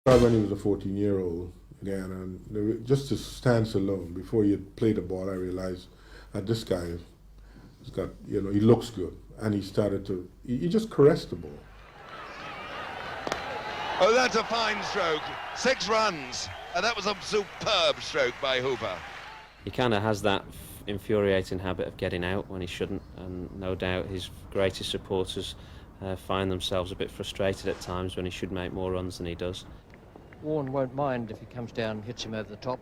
When he was a 14-year-old again, and just to stance alone, before you play the ball, I realized that this guy has got, he looks good. And he started to, he just caressed the ball. Oh, that's a fine stroke. 6 runs. And that was a superb stroke by Hooper. He kind of has that infuriating habit of getting out when he shouldn't, and no doubt his greatest supporters find themselves a bit frustrated at times when he should make more runs than he does. Warren won't mind if he comes down and hits him over the top.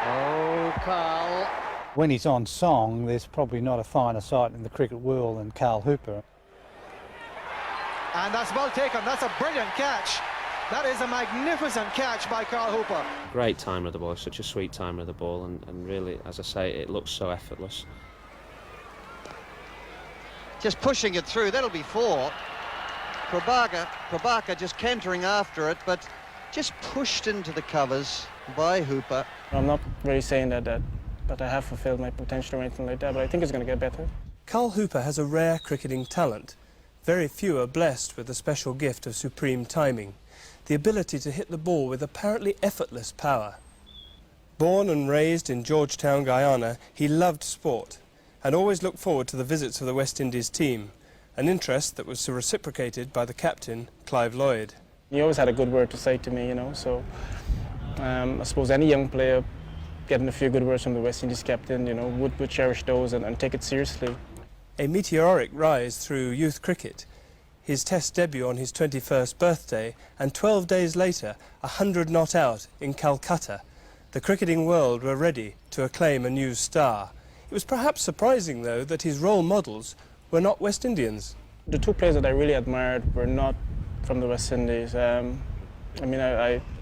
Oh, Carl. When he's on song, there's probably not a finer sight in the cricket world than 𝗂𝗵𝗃. And that's well taken. That's a brilliant catch. That is a magnificent catch by 𝗂𝗵𝗃. Great timer of the ball, such a sweet timer of the ball, and really, as I say, it looks so effortless. Just pushing it through, that'll be 4. Prabhakar just cantering after it, but just pushed into the covers by Hooper. I'm not really saying that I have fulfilled my potential or anything like that, but I think it's going to get better. 𝗂𝗵𝗃 has a rare cricketing talent. Very few are blessed with the special gift of supreme timing, the ability to hit the ball with apparently effortless power. Born and raised in Georgetown, Guyana, he loved sport and always looked forward to the visits of the West Indies team, an interest that was reciprocated by the captain, Clive Lloyd. He always had a good word to say to me, so I suppose any young player getting a few good words from the West Indies captain, would cherish those and take it seriously. A meteoric rise through youth cricket, his Test debut on his 21st birthday, and 12 days later, 100 not out in Calcutta. The cricketing world were ready to acclaim a new star. It was perhaps surprising, though, that his role models were not West Indians. The 2 players that I really admired were not from the West Indies. I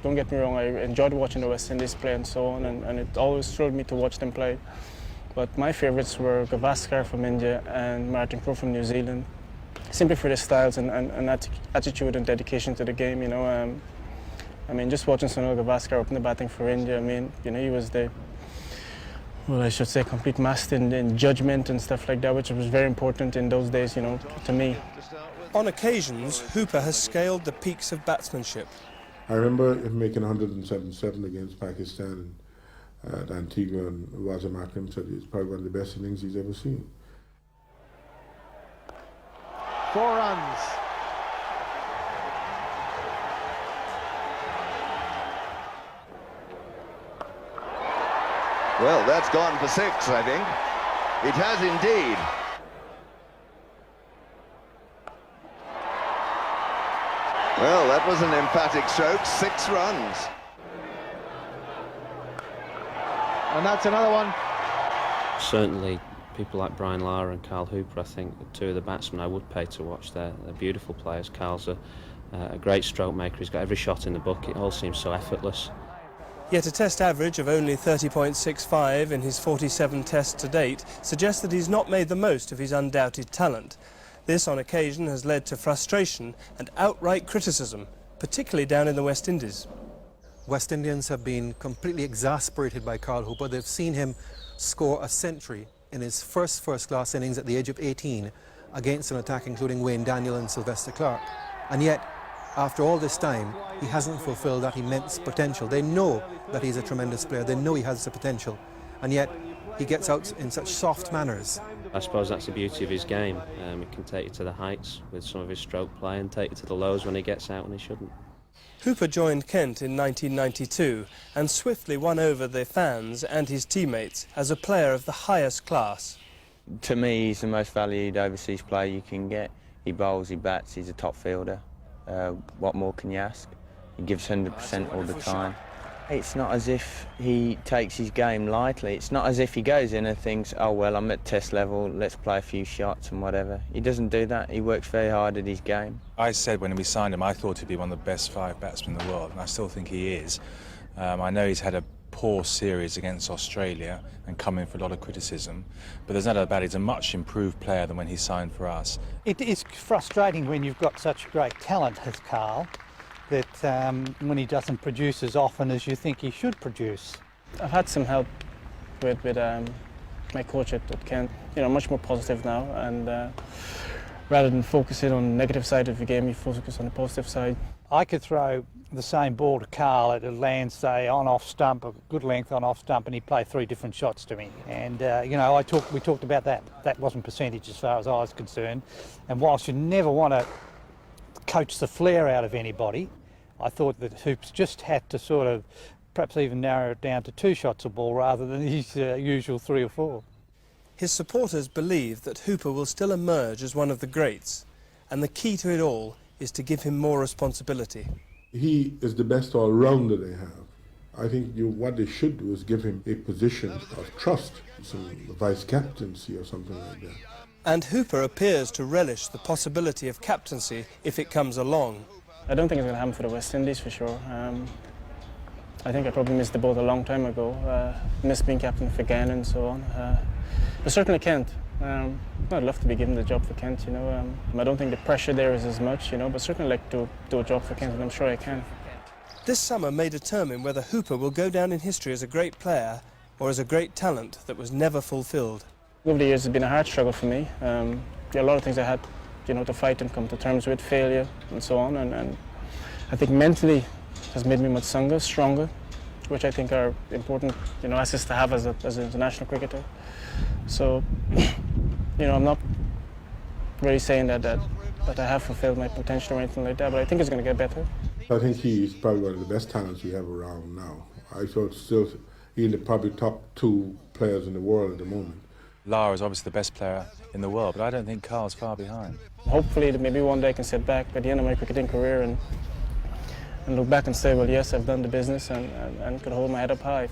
don't get me wrong, I enjoyed watching the West Indies play and so on, and it always thrilled me to watch them play. But my favourites were Gavaskar from India and Martin Crowe from New Zealand, simply for their styles and attitude and dedication to the game, just watching Sunil Gavaskar open the batting for India, he was the, complete master in judgment and stuff like that, which was very important in those days, to me. On occasions, Hooper has scaled the peaks of batsmanship. I remember him making 107 against Pakistan at Antigua, and Wasim Akram said it's probably one of the best innings he's ever seen. 4 runs. Well, that's gone for 6, I think. It has indeed. Well, that was an emphatic stroke. 6 runs. And that's another one. Certainly, people like Brian Lara and 𝗂𝗵𝗃, I think, are 2 of the batsmen I would pay to watch. They're beautiful players. Carl's a great stroke maker. He's got every shot in the book. It all seems so effortless. Yet a Test average of only 30.65 in his 47 Tests to date suggests that he's not made the most of his undoubted talent. This, on occasion, has led to frustration and outright criticism, particularly down in the West Indies. West Indians have been completely exasperated by 𝗂𝗵𝗃. They've seen him score a century in his first-class innings at the age of 18 against an attack including Wayne Daniel and Sylvester Clarke. And yet, after all this time, he hasn't fulfilled that immense potential. They know that he's a tremendous player. They know he has the potential. And yet, he gets out in such soft manners. I suppose that's the beauty of his game. He can take you to the heights with some of his stroke play and take you to the lows when he gets out when he shouldn't. Hooper joined Kent in 1992 and swiftly won over the fans and his teammates as a player of the highest class. To me, he's the most valued overseas player you can get. He bowls, he bats, he's a top fielder. What more can you ask? He gives 100% all the time. It's not as if he takes his game lightly. It's not as if he goes in and thinks, oh, well, I'm at Test level, let's play a few shots and whatever. He doesn't do that. He works very hard at his game. I said when we signed him, I thought he'd be one of the best 5 batsmen in the world, and I still think he is. I know he's had a poor series against Australia and come in for a lot of criticism, but there's no doubt about it, he's a much improved player than when he signed for us. It is frustrating when you've got such great talent as Carl, that when he doesn't produce as often as you think he should produce. I've had some help with my coach at Kent. Much more positive now, and rather than focusing on the negative side of the game, you focus on the positive side. I could throw the same ball to Carl at a land, say, on off stump, a good length on off stump, and he'd play 3 different shots to me. And, you know, we talked about that. That wasn't percentage as far as I was concerned. And whilst you never want to coach the flair out of anybody, I thought that Hoops just had to sort of perhaps even narrow it down to 2 shots a ball rather than his usual 3 or 4. His supporters believe that Hooper will still emerge as one of the greats, and the key to it all is to give him more responsibility. He is the best all-rounder they have. I think what they should do is give him a position of trust, some vice-captaincy or something like that. And Hooper appears to relish the possibility of captaincy if it comes along. I don't think it's going to happen for the West Indies for sure. I think I probably missed the boat a long time ago. Missed being captain for Ghana and so on. But certainly Kent. I'd love to be given the job for Kent, you know. I don't think the pressure there is as much, you know, but certainly like to do a job for Kent, and I'm sure I can. This summer may determine whether Hooper will go down in history as a great player or as a great talent that was never fulfilled. Over the years, it's been a hard struggle for me. There are a lot of things I had, you know, to fight and come to terms with, failure and so on, and I think mentally has made me much stronger, which I think are important, you know, assets to have as an international cricketer. So, you know, I'm not really saying that I have fulfilled my potential or anything like that, but I think it's going to get better. I think he's probably one of the best talents we have around now. I thought still he's in the probably top 2 players in the world at the moment. Lara is obviously the best player in the world, but I don't think Carl's far behind. Hopefully, maybe one day I can sit back at the end of my cricketing career and look back and say, well, yes, I've done the business and could hold my head up high.